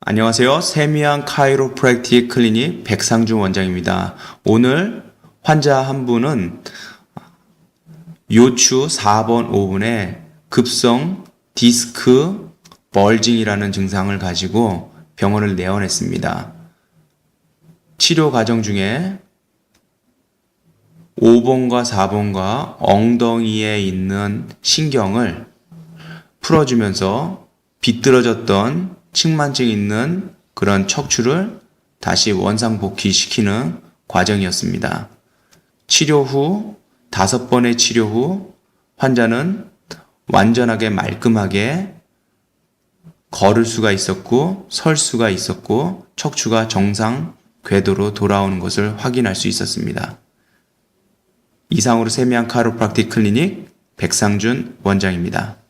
안녕하세요. 세미한 카이로프랙틱 클리닉 백상준 원장입니다. 오늘 환자 한 분은 요추 4번, 5번에 급성 디스크 벌징이라는 증상을 가지고 병원을 내원했습니다. 치료 과정 중에 5번과 4번과 엉덩이에 있는 신경을 풀어주면서 비뚤어졌던 측만증 있는 그런 척추를 다시 원상복귀시키는 과정이었습니다. 치료 후 5번의 치료 후 환자는 완전하게 말끔하게 걸을 수가 있었고 설 수가 있었고 척추가 정상 궤도로 돌아오는 것을 확인할 수 있었습니다. 이상으로 세미한 카이로프랙틱 클리닉 백상준 원장입니다.